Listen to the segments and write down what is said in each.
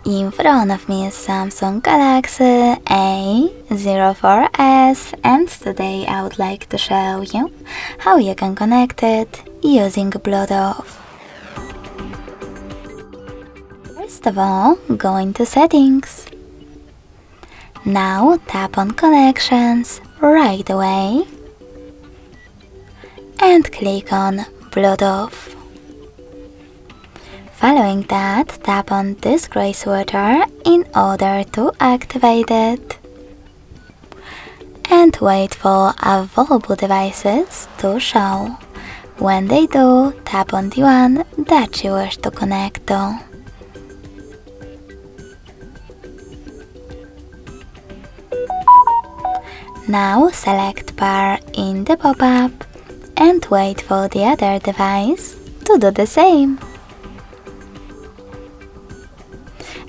In front of me is Samsung Galaxy A04s, and today I would like to show you how you can connect it using Bluetooth. First of all, go into Settings. Now tap on Connections right away and click on Bluetooth. Following that, tap on this gray sweater in order to activate it. And wait for available devices to show. When they do, tap on the one that you wish to connect to. Now select Pair in the pop-up and wait for the other device to do the same.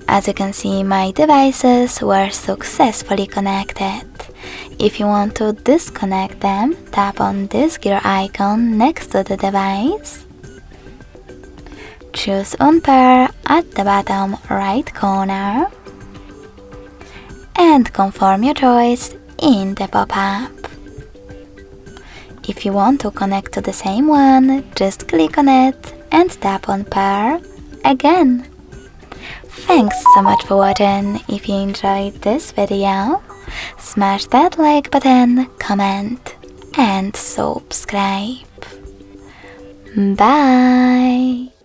As you can see, my devices were successfully connected. If you want to disconnect them, tap on this gear icon next to the device. Choose Unpair at the bottom right corner and confirm your choice in the pop-up. If you want to connect to the same one, just click on it and tap on Pair again. Thanks so much for watching. If you enjoyed this video, smash that like button, comment and subscribe. Bye!